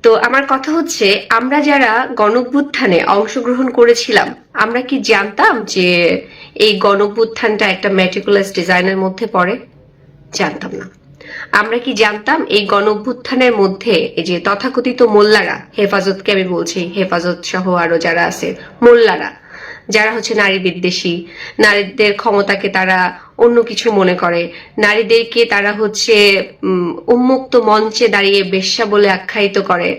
তো আমার কথা হচ্ছে, আমরা যারা গণঅভ্যুত্থানে অংশগ্রহণ করেছিলাম, আমরা কি জানতাম যে এই গণঅভ্যুত্থানটা একটা মেটিকুলাস ডিজাইনের মধ্যে পড়ে? জানতাম না। আমরা কি জানতাম এই গণঅভ্যুত্থানের মধ্যে এই যে তথাকথিত মোল্লারা, হেফাজতকে আমি বলছি, হেফাজত সহ আরো যারা আছে মোল্লারা, যারা হচ্ছে নারী বিদ্বেষী, নারীদের ক্ষমতাকে তারা অন্য কিছু মনে করে, নারীদেরকে তারা হচ্ছে উন্মুক্ত মঞ্চে দাঁড়িয়ে বেশ্যা বলে আখ্যায়িত করে,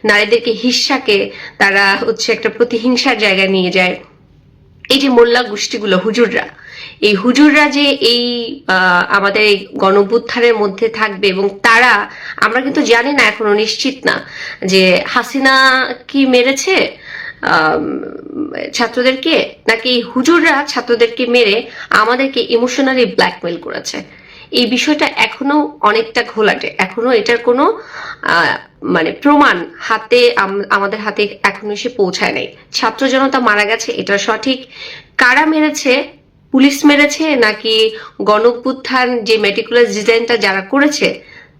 নারীদেরকে হিস্সাকে তারা হচ্ছে একটা প্রতিহিংসার জায়গায় নিয়ে যায়। এই যে মোল্লা গোষ্ঠীগুলো, হুজুররা, এই হুজুররা যে এই আমাদের এই গণঅভ্যুত্থানের মধ্যে থাকবে, এবং তারা, আমরা কিন্তু জানি না, এখনো নিশ্চিত না যে হাসিনা কি মেরেছে ছাত্রদেরকে, নাকি হুজুররা ছাত্রদেরকে মেরে আমাদেরকে ইমোশনালি ব্ল্যাকমেল করেছে। এই বিষয়টা এখনো অনেকটা ঘোলাটে, এখনো এটার কোনো মানে প্রমাণ আমাদের হাতে এখনো এসে পৌঁছায় নাই। ছাত্র জনতা মারা গেছে, এটা সঠিক। কারা মেরেছে, পুলিশ মেরেছে নাকি গণঅভ্যুত্থান যে মেটিকুলাস ডিজাইনটা যারা করেছে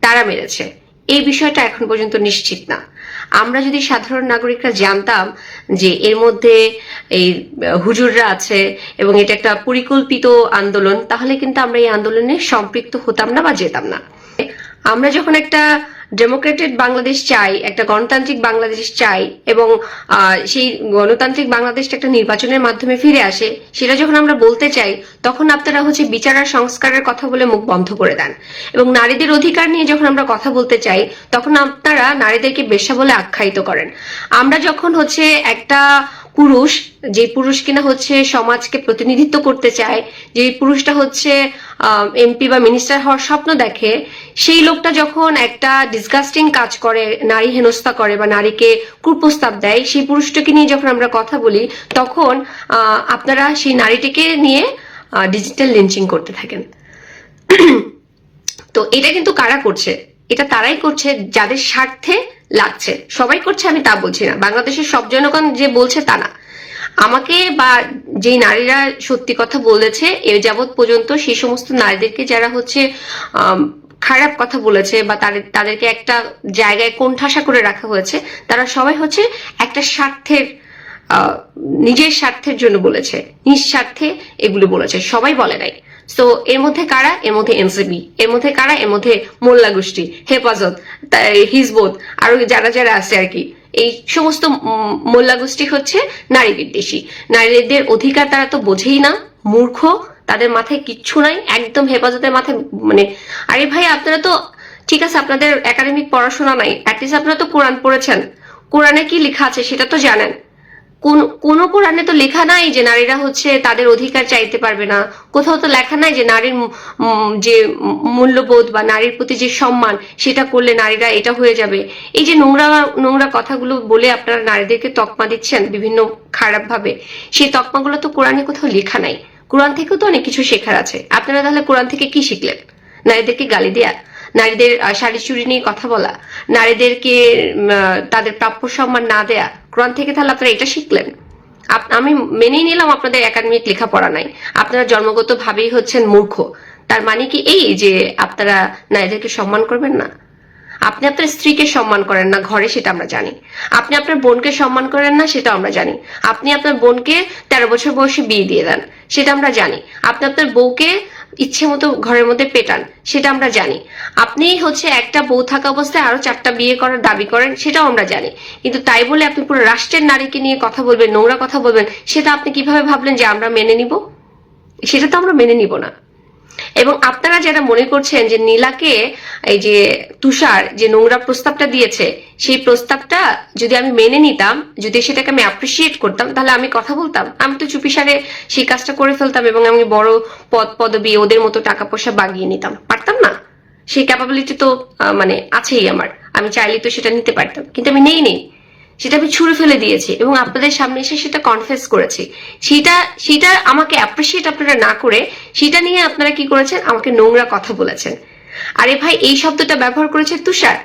তারা মেরেছে, এই বিষয়টা এখন পর্যন্ত নিশ্চিত না। আমরা যদি সাধারণ নাগরিকরা জানতাম যে এর মধ্যে এই হুজুররা আছে এবং এটা একটা পরিকল্পিত আন্দোলন, তাহলে কিন্তু আমরা এই আন্দোলনে সম্পৃক্ত হতাম না বা যেতাম না। আমরা যখন একটা ডেমোক্রেটেড বাংলাদেশ চাই, একটা গণতান্ত্রিক বাংলাদেশ চাই, এবং সেই গণতান্ত্রিক বাংলাদেশটা একটা নির্বাচনের মাধ্যমে ফিরে আসে, সেটা যখন আমরা বলতে চাই, তখন আপনারা হচ্ছে বিচার আর সংস্কারের কথা বলে মুখ বন্ধ করে দেন। এবং নারীদের অধিকার নিয়ে যখন আমরা কথা বলতে চাই, তখন আপনারা নারীদেরকে বেশ্যা বলে আখ্যায়িত করেন। আমরা যখন হচ্ছে একটা পুরুষ, যে পুরুষ কিনা হচ্ছে সমাজকে প্রতিনিধিত্ব করতে চায়, যে পুরুষটা হচ্ছে এমপি বা মিনিস্টার হওয়ার স্বপ্ন দেখে, সেই লোকটা যখন একটা ডিসগাস্টিং কাজ করে, নারী হেনস্থা করে বা নারীকে কুপ্রস্তাব দেয়, সেই পুরুষটাকে নিয়ে যখন আমরা কথা বলি, তখন আপনারা সেই নারীটিকে নিয়ে ডিজিটাল লিঞ্চিং করতে থাকেন। তো এটা কিন্তু কারা করছে? এটা তারাই করছে যাদের স্বার্থে লাগছে। সবাই করছে আমি তা বলছি না, বাংলাদেশের সব জনগণ যে বলছে তা না। আমাকে বা যেই নারীরা সত্যি কথা বলেছে এ যাবৎ পর্যন্ত, সেই সমস্ত নারীদেরকে যারা হচ্ছে খারাপ কথা বলেছে বা তাদেরকে একটা জায়গায় কোণঠাসা করে রাখা হয়েছে, তারা সবাই হচ্ছে একটা স্বার্থের, নিজের স্বার্থের জন্য বলেছে, নিঃস্বার্থে এগুলো বলেছে, সবাই বলে নাই। তো এর মধ্যে কারা? এর মধ্যে এনসিপি। এর মধ্যে কারা? এর মধ্যে মোল্লা গোষ্ঠী, হেফাজত, হিজবুত, আরো যারা যারা আছে আর কি। এই সমস্ত মোল্লা গোষ্ঠী হচ্ছে নারী বিদ্বেষী। নারীদের অধিকার তারা তো বোঝেই না, মূর্খ, তাদের মাথায় কিচ্ছু নাই একদম। হেফাজতের মাথায় মানে, আরে ভাই আপনারা তো, ঠিক আছে আপনাদের একাডেমিক পড়াশোনা নাই, অ্যাটলিস্ট আপনারা তো কোরআন পড়েছেন, কোরআনে কি লেখা আছে সেটা তো জানেন। কোন কোরআনে তো লেখা নাই যে নারীরা হচ্ছে তাদের অধিকার চাইতে পারবে না। কোথাও তো লেখা নাই যে নারীর যে মূল্যবোধ বা নারীর প্রতি যে সম্মান, সেটা করলে নারীরা এটা হয়ে যাবে। এই যে নোংরা নোংরা কথাগুলো বলে আপনারা নারীদেরকে তকমা দিচ্ছেন বিভিন্ন খারাপ ভাবে, সেই তকমাগুলো তো কোরআনে কোথাও লেখা নাই। কোরআন থেকেও তো অনেক কিছু শেখার আছে। আপনারা তাহলে কোরআন থেকে কি শিখলেন? নারীদেরকে গালি দেয়া, নারীদের শাড়ি চুড়ি নিয়ে কথা বলা, নারীদেরকে তাদের প্রাপ্য সম্মান না দেয়া, কোরআন থেকে তাহলে আপনারা এটা শিখলেন? আমি মেনেই নিলাম আপনাদের একাডেমিক লেখাপড়া নাই, আপনারা জন্মগত ভাবেই হচ্ছেন মূর্খ। তার মানে কি এই যে আপনারা নারীদেরকে সম্মান করবেন না? আপনি আপনার স্ত্রীকে সম্মান করেন না ঘরে, সেটা আমরা জানি। আপনি আপনার বোনকে সম্মান করেন না, সেটা আমরা জানি। আপনি আপনার বোনকে 13 বছর বয়সে বিয়ে দিয়ে দেন, সেটা আমরা জানি। আপনি আপনার বউকে ইচ্ছে মতো ঘরের মধ্যে পেটান, সেটা আমরা জানি। আপনি হচ্ছে একটা বউ থাকা অবস্থায় আরো 4টা বিয়ে করার দাবি করেন, সেটাও আমরা জানি। কিন্তু তাই বলে আপনি পুরো রাষ্ট্রের নারীকে নিয়ে কথা বলবেন, নোংরা কথা বলবেন, সেটা আপনি কিভাবে ভাবলেন যে আমরা মেনে নিব? সেটা তো আমরা মেনে নিব না। এবং আপনারা যারা মনে করছেন যে নীলাকে, এই যে তুষার যে নোংরা প্রস্তাবটা দিয়েছে, সেই প্রস্তাবটা যদি আমি মেনে নিতাম, যদি সেটাকে আমি অ্যাপ্রিসিয়েট করতাম, তাহলে আমি কথা বলতাম? আমি তো চুপিসারে সেই কাজটা করে ফেলতাম এবং আমি বড় পদবি, ওদের মতো টাকা পয়সা বাগিয়ে নিতাম, পারতাম না? সেই ক্যাপাবিলিটি তো মানে আছেই আমার, আমি চাইলে তো সেটা নিতে পারতাম, কিন্তু আমি নেই। সেটা আমি ছুঁড়ে ফেলে দিয়েছি এবং আপনাদের সামনে এসে সেটা কনফেস করেছি। সেটা সেটা আমাকে অ্যাপ্রিসিয়েট আপনারা না করে, সেটা নিয়ে আপনারা কি করেছেন? আমাকে নোংরা কথা বলেছেন। আরে ভাই, এই শব্দটা ব্যবহার করেছে তুষার,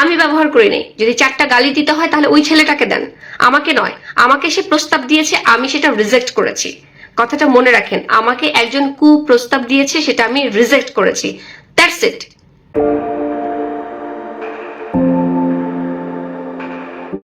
আমি ব্যবহার করি নাই। যদি 4টা গালি দিতে হয় তাহলে ওই ছেলেটাকে দেন, আমাকে নয়। আমাকে সে প্রস্তাব দিয়েছে, আমি সেটা রিজেক্ট করেছি। কথাটা মনে রাখেন, আমাকে একজন প্রস্তাব দিয়েছে, সেটা আমি রিজেক্ট করেছি। That's it.